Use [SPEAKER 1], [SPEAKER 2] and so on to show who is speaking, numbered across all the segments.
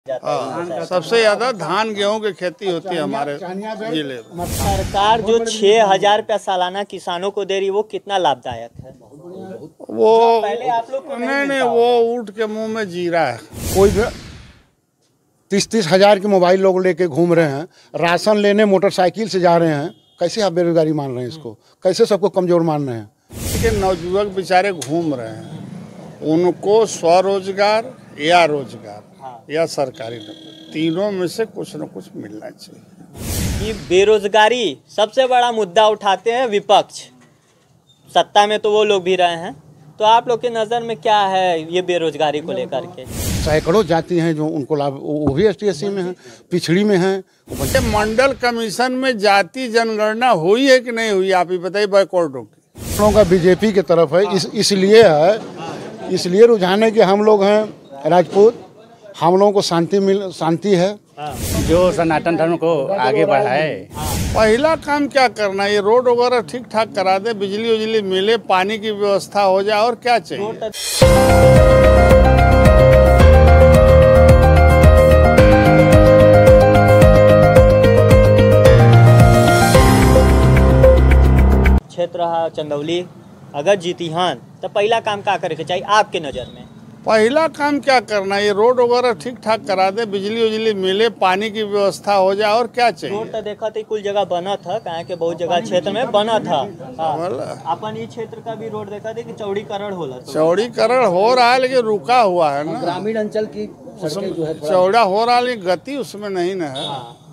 [SPEAKER 1] हाँ, सबसे ज्यादा धान गेहूं की खेती होती है हमारे जिले में।
[SPEAKER 2] सरकार जो 6,000 रुपया सालाना किसानों को दे रही है वो कितना लाभदायक है?
[SPEAKER 1] वो
[SPEAKER 2] पहले आप लोग को
[SPEAKER 1] नहीं, वो ऊँट के मुंह में जीरा है।
[SPEAKER 3] कोई भी 30-30 हजार के मोबाइल लोग लेके घूम रहे हैं, राशन लेने मोटरसाइकिल से जा रहे हैं। कैसे आप बेरोजगारी मान रहे हैं इसको? कैसे सबको कमजोर मान रहे हैं?
[SPEAKER 1] लेकिन नवयुवक बेचारे घूम रहे हैं, उनको स्वरोजगार या रोजगार या सरकारी नौकरी, तीनों में से कुछ न कुछ मिलना चाहिए।
[SPEAKER 2] ये बेरोजगारी सबसे बड़ा मुद्दा उठाते हैं विपक्ष, सत्ता में तो वो लोग भी रहे हैं, तो आप लोग के नज़र में क्या है ये बेरोजगारी को लेकर के?
[SPEAKER 3] सैकड़ों जाति हैं जो उनको लाभ, वो भी ST-SC में है, पिछड़ी में है।
[SPEAKER 1] मंडल कमीशन में जाति जनगणना हुई है कि नहीं हुई, आप ही बताइए। बैकवर्डों की
[SPEAKER 3] लोगों का बीजेपी की तरफ है, इसलिए रुझान है कि हम लोग हैं राजपूत, हम लोगों को शांति है।
[SPEAKER 4] जो सनातन धर्म को आगे बढ़ाए।
[SPEAKER 1] पहला काम क्या करना है, ये रोड वगैरह ठीक ठाक करा दे, बिजली उजली मिले, पानी की व्यवस्था हो जाए, और क्या चाहिए।
[SPEAKER 2] क्षेत्र चंदौली अगर जीती हन तो पहला काम क्या करे के चाहिए आपके नज़र में?
[SPEAKER 1] पहला काम क्या करना है, ये रोड वगैरह ठीक ठाक करा दे, बिजली उजली मिले, पानी की व्यवस्था हो जाए, और क्या चाहिए।
[SPEAKER 2] रोड तो देखा था कुल जगह बना था, कहा के बहुत जगह क्षेत्र में बना था। अपन ये क्षेत्र का भी रोड देखा था कि चौड़ीकरण होला,
[SPEAKER 1] चौड़ीकरण हो रहा है लेकिन रुका हुआ है ना।
[SPEAKER 5] ग्रामीण अंचल की सड़कें जो है
[SPEAKER 1] चौड़ा हो रहा है लेकिन गति उसमें नहीं ना है।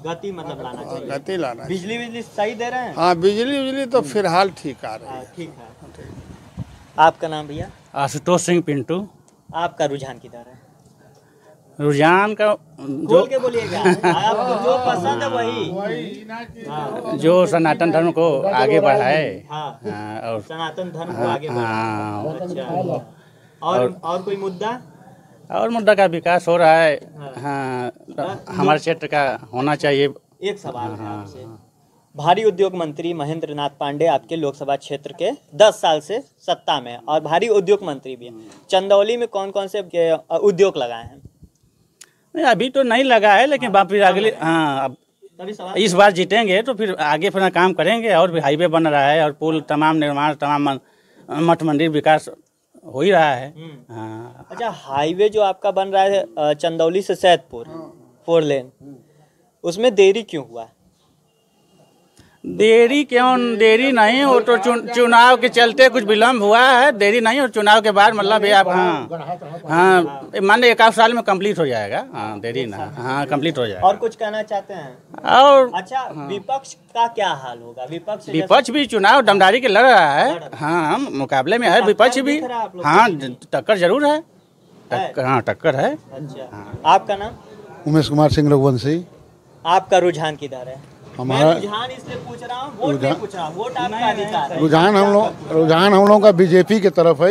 [SPEAKER 2] गति मतलब लाना चाहिए,
[SPEAKER 1] गति लाना।
[SPEAKER 2] बिजली सही दे रहे हैं?
[SPEAKER 1] हाँ, बिजली उजली तो फिलहाल ठीक आ रही है।
[SPEAKER 2] ठीक है। आपका नाम भैया?
[SPEAKER 4] आशुतोष सिंह पिंटू।
[SPEAKER 2] आपका रुझान किधर है?
[SPEAKER 4] रुझान का
[SPEAKER 2] बोल के बोलिएगा, आपको जो पसंद है वही।
[SPEAKER 4] जो सनातन धर्म को आगे बढ़ाए।
[SPEAKER 2] और सनातन धर्म को आगे बढ़ाए। अच्छा। और कोई मुद्दा?
[SPEAKER 4] और मुद्दा का विकास हो रहा है। हाँ, हमारे क्षेत्र का होना चाहिए।
[SPEAKER 2] एक सवाल है आपसे, भारी उद्योग मंत्री महेंद्र नाथ पांडे आपके लोकसभा क्षेत्र के 10 साल से सत्ता में, और भारी उद्योग मंत्री भी हैं। चंदौली में कौन कौन से उद्योग लगाए हैं?
[SPEAKER 4] नहीं, अभी तो नहीं लगा है, लेकिन फिर अगले इस बार जीतेंगे तो फिर आगे फिर काम करेंगे। और भी हाईवे बन रहा है, और पुल तमाम निर्माण, तमाम मठ मंदिर विकास हो ही रहा है। हाँ।
[SPEAKER 2] अच्छा, हाईवे जो आपका बन रहा है चंदौली से सैदपुर 4 लेन, उसमें देरी क्यों हुआ?
[SPEAKER 4] देरी नहीं, वो तो चुनाव के चलते कुछ विलम्ब हुआ है। देरी नहीं, और चुनाव के बाद मतलब आप हाँ मान लीजिए 1 साल में कंप्लीट हो जाएगा। हाँ, देरी ना, हाँ कंप्लीट हो जाएगा।
[SPEAKER 2] और कुछ कहना चाहते हैं?
[SPEAKER 4] और
[SPEAKER 2] अच्छा, विपक्ष का क्या हाल होगा?
[SPEAKER 4] विपक्ष भी चुनाव दमदारी के लड़ रहा है। हाँ, मुकाबले में है विपक्ष भी। हाँ, टक्कर जरूर है। हाँ, टक्कर है।
[SPEAKER 2] अच्छा, आपका नाम?
[SPEAKER 3] उमेश कुमार सिंह रघुवंशी।
[SPEAKER 2] आपका रुझान किधर है?
[SPEAKER 3] हमारा
[SPEAKER 2] रुझान इसलिए पूछ रहा हूँ, वोट नहीं पूछ रहा हूँ, वोट आपका अधिकार है।
[SPEAKER 3] रुझान हम लोगों का बीजेपी की तरफ है,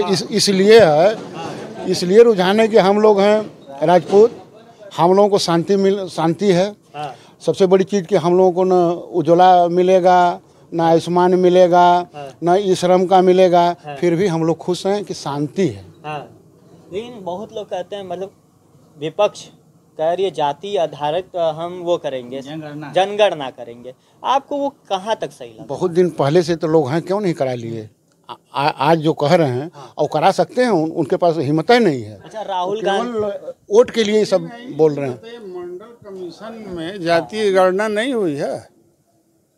[SPEAKER 3] इसलिए रुझान है कि हम लोग हैं राजपूत, हम लोगों को शांति है। सबसे बड़ी चीज़ कि हम लोगों को न उज्ज्वला मिलेगा, न आयुष्मान मिलेगा, न ई श्रम का मिलेगा, फिर भी हम लोग खुश हैं कि शांति है।
[SPEAKER 2] लेकिन बहुत लोग कहते हैं, मतलब विपक्ष कह रही है जाति आधारित हम वो करेंगे, जनगणना करेंगे। आपको वो कहाँ तक सही लगा?
[SPEAKER 3] बहुत दिन पहले से तो लोग हैं, क्यों नहीं करा लिए? आज जो कह रहे हैं और करा सकते हैं, उनके पास हिम्मत नहीं है।
[SPEAKER 2] अच्छा, राहुल गांधी
[SPEAKER 3] वोट के लिए सब बोल रहे हैं।
[SPEAKER 1] मंडल कमीशन में जाति गणना नहीं हुई है,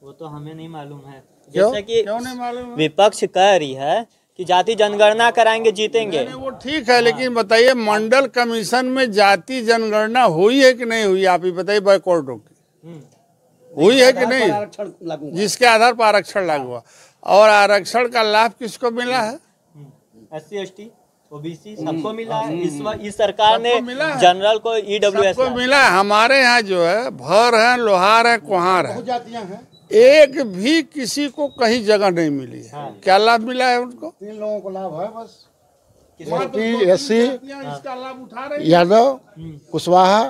[SPEAKER 2] वो तो हमें नहीं मालूम है।
[SPEAKER 1] क्यों?
[SPEAKER 2] जैसे कि
[SPEAKER 1] क्यों नहीं मालूम?
[SPEAKER 2] विपक्ष कह रही है कि जाति जनगणना कराएंगे, जीतेंगे।
[SPEAKER 1] वो ठीक है, लेकिन बताइए मंडल कमीशन में जाति जनगणना हुई है कि नहीं हुई, आप ही बताइए। बैकवर्डों की हुई है कि नहीं, जिसके आधार पर आरक्षण लागू हुआ, और आरक्षण का लाभ किसको मिला है?
[SPEAKER 2] SC ST OBC सबको मिला है। इस सरकार ने जनरल को EWS
[SPEAKER 1] को मिला है। हमारे यहाँ जो है भर है, लोहार है, कुम्हार है, एक भी किसी को कहीं जगह नहीं मिली है। क्या लाभ मिला है उनको?
[SPEAKER 3] 3 लोगों को लाभ है बस, SC
[SPEAKER 1] इसका लाभ उठा रहे,
[SPEAKER 3] यादव, कुशवाहा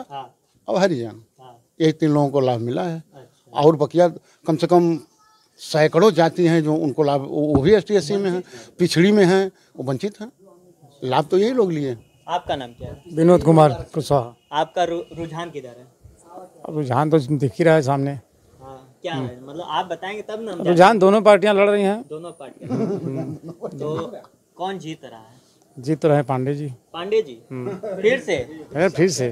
[SPEAKER 3] और हरिजन, यही 3 लोगों को लाभ मिला है। और बकिया कम से कम सैकड़ों जाति हैं जो उनको लाभ, वो भी ST-SC में हैं, पिछड़ी में हैं, वो वंचित हैं। लाभ तो यही लोग लिए।
[SPEAKER 2] आपका नाम क्या है?
[SPEAKER 6] विनोद कुमार कुशवाहा।
[SPEAKER 2] आपका रुझान किधर है?
[SPEAKER 6] अब रुझान तो दिख ही रहा है सामने।
[SPEAKER 2] हाँ, क्या है मतलब आप बताएंगे तब ना हम
[SPEAKER 6] रुझान दोनों पार्टियां लड़ रही हैं।
[SPEAKER 2] दोनों पार्टियां तो कौन जीत रहा है?
[SPEAKER 6] जीत रहे पांडे जी।
[SPEAKER 2] पांडे जी फिर से?
[SPEAKER 6] फिर से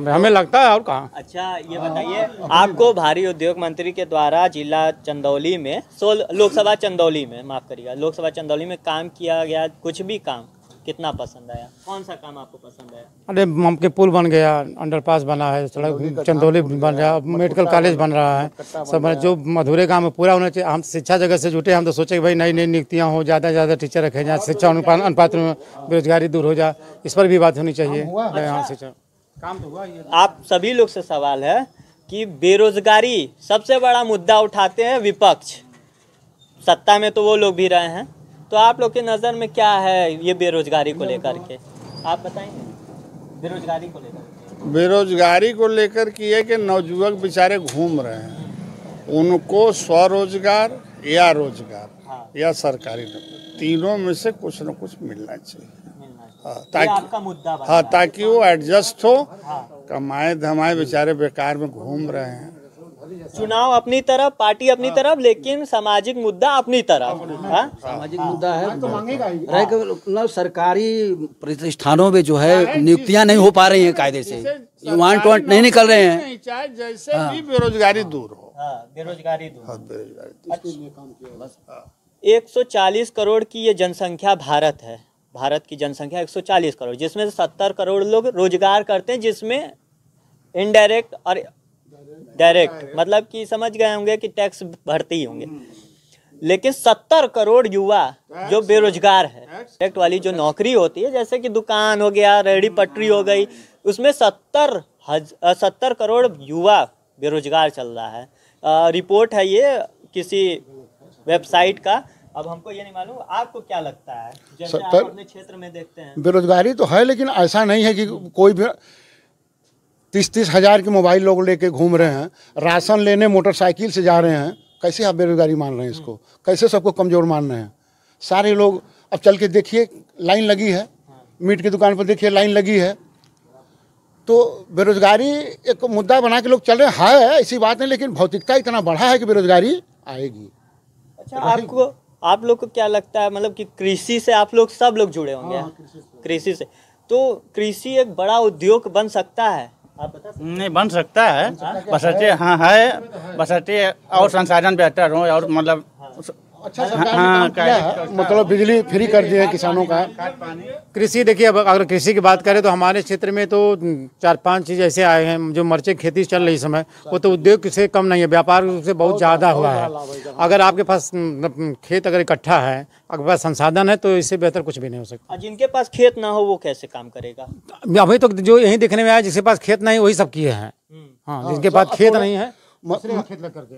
[SPEAKER 6] हमें लगता है और कहाँ।
[SPEAKER 2] अच्छा ये बताइए, आपको भारी उद्योग मंत्री के द्वारा जिला चंदौली में लोकसभा चंदौली में माफ करिएगा, लोकसभा चंदौली में काम किया गया कुछ भी काम कितना पसंद आया? कौन सा काम आपको पसंद आया?
[SPEAKER 6] अरे के पुल बन गया, अंडरपास बना है, सड़क चंदौली बन रहा, मेडिकल कॉलेज बन रहा है, सब जो अधूरे काम में पूरा होना चाहिए। हम शिक्षा जगह से जुटे, हम तो सोचे कि भाई नई नई नियुक्तियाँ हो, ज़्यादा से ज़्यादा टीचर रखे जाए, शिक्षा अनुपात में बेरोजगारी दूर हो जाए, इस पर भी बात होनी चाहिए। यहाँ शिक्षा काम तो हुआ।
[SPEAKER 2] आप सभी लोग से सवाल है कि बेरोजगारी सबसे बड़ा मुद्दा उठाते हैं विपक्ष, सत्ता में तो वो लोग भी रहे हैं, तो आप लोग के नज़र में क्या है ये बेरोजगारी को लेकर के? आप बताएंगे बेरोजगारी को लेकर।
[SPEAKER 1] बेरोजगारी को लेकर की है कि नवयुवक बेचारे घूम रहे हैं, उनको स्वरोजगार या रोजगार या सरकारी नौकरी, तीनों में से कुछ न कुछ मिलना चाहिए। ताकि
[SPEAKER 2] आपका मुद्दा
[SPEAKER 1] हाँ, ताकि वो एडजस्ट हो, कमाए धमाए, बेचारे बेकार में घूम रहे हैं।
[SPEAKER 2] चुनाव अपनी तरफ, पार्टी अपनी तरफ, लेकिन सामाजिक मुद्दा अपनी तरफ।
[SPEAKER 5] सामाजिक मुद्दा है तो मांगेगा ही। मतलब सरकारी प्रतिष्ठानों में जो है नियुक्तियां नहीं हो पा रही हैं कायदे से, वांट टू वांट नहीं निकल रहे हैं,
[SPEAKER 1] चाहे जैसे भी बेरोजगारी दूर हो।
[SPEAKER 2] बेरोजगारी दूर।
[SPEAKER 1] बेरोजगारी
[SPEAKER 2] 140 करोड़ की ये जनसंख्या भारत है, भारत की जनसंख्या 140 करोड़, जिसमें से 70 करोड़ लोग रोजगार करते हैं, जिसमें इनडायरेक्ट और डायरेक्ट मतलब कि समझ गए होंगे कि टैक्स भरते ही होंगे। लेकिन 70 करोड़ युवा जो बेरोजगार है, डायरेक्ट वाली जो नौकरी होती है, जैसे कि दुकान हो गया, रेहड़ी पटरी हो गई, उसमें 70 करोड़ युवा बेरोजगार चल रहा है। रिपोर्ट है ये किसी वेबसाइट का। अब हमको ये नहीं मालूम, आपको क्या लगता है जैसे आप अपने क्षेत्र में देखते हैं?
[SPEAKER 3] बेरोजगारी तो है, लेकिन ऐसा नहीं है कि कोई भी 30-30 हज़ार के मोबाइल लोग लेके घूम रहे हैं, राशन लेने मोटरसाइकिल से जा रहे हैं। कैसे आप बेरोजगारी मान रहे हैं इसको? कैसे सबको कमज़ोर मान रहे हैं? सारे लोग अब चल के देखिए, लाइन लगी है, मीट की दुकान पर देखिए लाइन लगी है। तो बेरोजगारी एक मुद्दा बना के लोग चल रहे हैं, ऐसी बात नहीं, लेकिन भौतिकता इतना बढ़ा है कि बेरोजगारी आएगी।
[SPEAKER 2] अच्छा, आप लोग को क्या लगता है, मतलब कि कृषि से आप लोग सब लोग जुड़े होंगे? कृषि से, तो कृषि एक बड़ा उद्योग बन सकता है? आप बता सकते?
[SPEAKER 4] नहीं बन सकता है, बशर्ते हाँ है, बशर्ते और संसाधन बेहतर हो, और मतलब
[SPEAKER 3] अच्छा सरकार है, मतलब बिजली फ्री कर दिए किसानों का।
[SPEAKER 6] कृषि देखिए, अब अगर कृषि की बात करें तो हमारे क्षेत्र में तो 4-5 चीज़ ऐसे आए हैं जो मर्चे खेती चल रही समय, वो तो उद्योग से कम नहीं है, व्यापार से बहुत ज़्यादा हुआ है। अगर आपके पास खेत अगर इकट्ठा है, आपके पास संसाधन है, तो इससे बेहतर कुछ भी नहीं हो सकता।
[SPEAKER 2] जिनके पास खेत ना हो वो कैसे काम करेगा?
[SPEAKER 6] अभी तो जो यही देखने में आया, जिसके पास खेत नहीं वही सब किए हैं। हाँ, जिनके पास खेत नहीं है,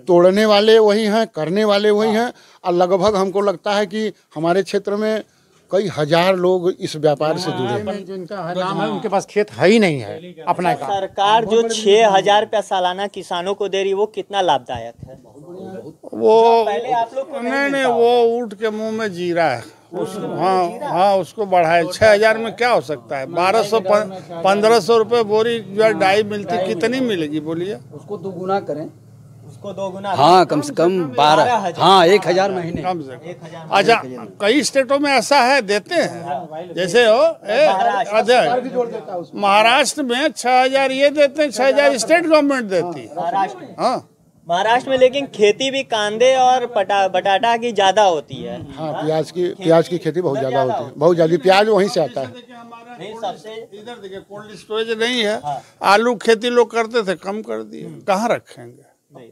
[SPEAKER 3] तोड़ने वाले वही हैं, करने वाले वही हैं। और लगभग हमको लगता है कि हमारे क्षेत्र में कई हजार लोग इस व्यापार से जुड़े हैं,
[SPEAKER 6] जिनका नाम है, उनके पास खेत है ही नहीं है अपना काम।
[SPEAKER 2] सरकार जो 6,000 रुपया सालाना किसानों को दे रही है, वो कितना लाभदायक है?
[SPEAKER 1] वो
[SPEAKER 2] पहले आप लोग को
[SPEAKER 1] नहीं, वो ऊँट के मुंह में जीरा है। हाँ, उसको बढ़ाए 6,000 में क्या हो सकता है? 1200-1500 रुपये बोरी जो डाई मिलती, कितनी मिलेगी बोलिए?
[SPEAKER 5] उसको दोगुना करें,
[SPEAKER 2] उसको दोगुना।
[SPEAKER 5] हाँ कम से कम 12, हाँ 1,000 महीने
[SPEAKER 1] कम से कम। अच्छा, कई स्टेटों में ऐसा है, देते हैं, जैसे हो महाराष्ट्र में 6,000 ये देते हैं, 6,000 स्टेट गवर्नमेंट देती है
[SPEAKER 2] महाराष्ट्र में।
[SPEAKER 1] हाँ,
[SPEAKER 2] महाराष्ट्र में, लेकिन खेती भी कांदे और बटाटा की ज्यादा होती है।
[SPEAKER 3] हाँ, प्याज की खेती बहुत ज़्यादा होती है, बहुत ज़्यादा प्याज वहीं से आता है।
[SPEAKER 2] नहीं, सबसे
[SPEAKER 1] इधर देखिए कोल्ड स्टोरेज नहीं है। आलू खेती लोग करते थे, कम कर दिए, कहाँ रखेंगे?
[SPEAKER 2] नहीं।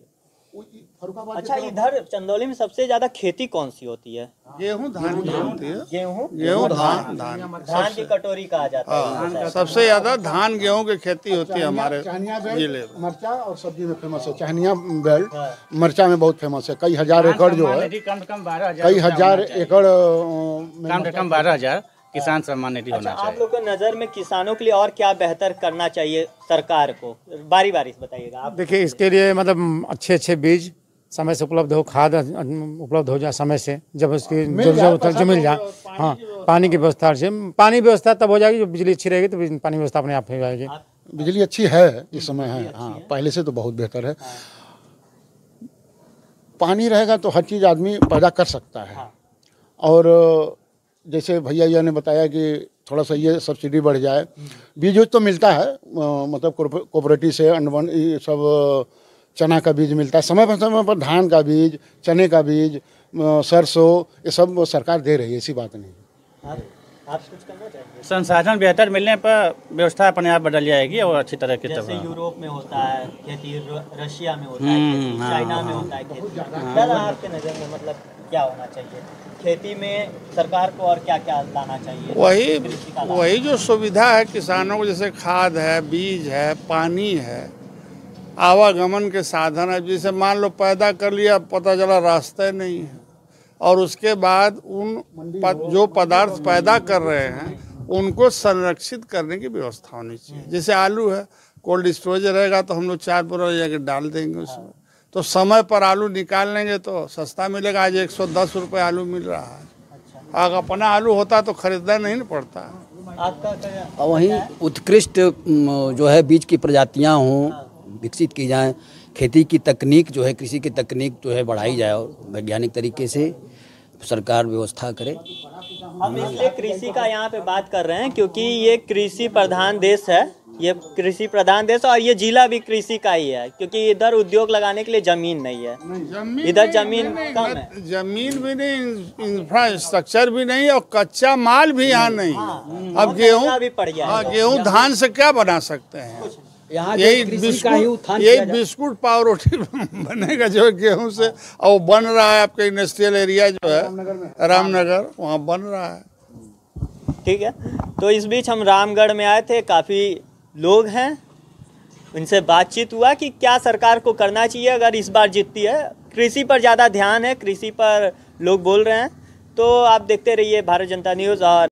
[SPEAKER 2] अच्छा, इधर चंदौली में सबसे ज्यादा खेती कौन सी होती है?
[SPEAKER 1] गेहूँ धान की होती है।
[SPEAKER 2] गेहूँ
[SPEAKER 1] धान
[SPEAKER 2] धान की कटोरी कहा जाता है।
[SPEAKER 1] सबसे ज्यादा धान गेहूँ की खेती होती है हमारे जिले में।
[SPEAKER 3] मरचा और सब्जी में फेमस है, चाहनिया बेल्ट मरचा में बहुत फेमस है। कई हजार एकड़ जो है, कई हजार एकड़
[SPEAKER 4] कम से कम 12,000 किसान सम्मान निधि होना चाहिए।
[SPEAKER 2] आप लोग को नज़र में किसानों के लिए और क्या बेहतर करना चाहिए सरकार को? बारी बारी से बताइएगा आप।
[SPEAKER 6] देखिए, इसके लिए मतलब अच्छे बीज समय से उपलब्ध हो, खाद उपलब्ध हो जाए समय से, जब उसकी जरूरत जो मिल जाए, हाँ पानी की व्यवस्था से, पानी व्यवस्था तब हो जाएगी जब बिजली अच्छी रहेगी तो पानी व्यवस्था अपने आप हो जाएगी।
[SPEAKER 3] बिजली अच्छी है इस समय है, हाँ पहले से तो बहुत बेहतर है। पानी रहेगा तो हर चीज़ आदमी पैदा कर सकता है। और जैसे भैया ने बताया कि थोड़ा सा ये सब्सिडी बढ़ जाए, बीज तो मिलता है, मतलब कोऑपरेटिव से अंडवन ये सब चना का बीज मिलता है समय पर धान का बीज, चने का बीज, सरसों, ये सब सरकार दे रही है, ऐसी बात नहीं।
[SPEAKER 2] आप कुछ करना चाहेंगे?
[SPEAKER 4] संसाधन बेहतर मिलने पर व्यवस्था अपने आप बदल जाएगी और अच्छी तरह की
[SPEAKER 2] जैसे यूरोप में होता है खेती, रशिया में होता है खेती, चाइना में होता है खेती। दादा आपके नज़र में मतलब क्या होना चाहिए खेती में, सरकार को और क्या क्या लाना चाहिए?
[SPEAKER 1] वही जो सुविधा है किसानों को, जैसे खाद है, बीज है, पानी है, आवागमन के साधन है। जैसे मान लो पैदा कर लिया, पता चला रास्ता नहीं है, और उसके बाद जो पदार्थ पैदा कर रहे हैं उनको संरक्षित करने की व्यवस्था होनी चाहिए। जैसे आलू है, कोल्ड स्टोरेज रहेगा तो हम लोग 4 बोरा जाके डाल देंगे उसमें, तो समय पर आलू निकाल लेंगे तो सस्ता मिलेगा। आज 110 रुपये आलू मिल रहा है। अगर अपना आलू होता तो खरीदना नहीं पड़ता।
[SPEAKER 2] आपका
[SPEAKER 5] वहीं उत्कृष्ट जो है बीज की प्रजातियां हों, विकसित की जाएं, खेती की तकनीक जो है, कृषि की तकनीक जो है बढ़ाई जाए और वैज्ञानिक तरीके से सरकार व्यवस्था करे।
[SPEAKER 2] हम इसलिए कृषि का यहाँ पे बात कर रहे हैं क्योंकि ये कृषि प्रधान देश है, ये कृषि प्रधान देश, और ये जिला भी कृषि का ही है क्योंकि इधर उद्योग लगाने के लिए जमीन नहीं है, इधर जमीन कम है,
[SPEAKER 1] जमीन भी नहीं, इंफ्रास्ट्रक्चर भी नहीं, और कच्चा माल भी यहाँ नहीं। अब गेहूँ
[SPEAKER 2] भी पड़ गया,
[SPEAKER 1] गेहूँ धान से क्या बना सकते हैं? यही बिस्कुट पाव रोटी बनेगा जो गेहूं से, और वो बन रहा है आपके इंडस्ट्रियल एरिया जो है रामनगर, वहाँ बन रहा है।
[SPEAKER 2] ठीक है, तो इस बीच हम रामगढ़ में आए थे, काफ़ी लोग हैं, उनसे बातचीत हुआ कि क्या सरकार को करना चाहिए अगर इस बार जीतती है। कृषि पर ज़्यादा ध्यान है, कृषि पर लोग बोल रहे हैं। तो आप देखते रहिए भारत जनता न्यूज़। और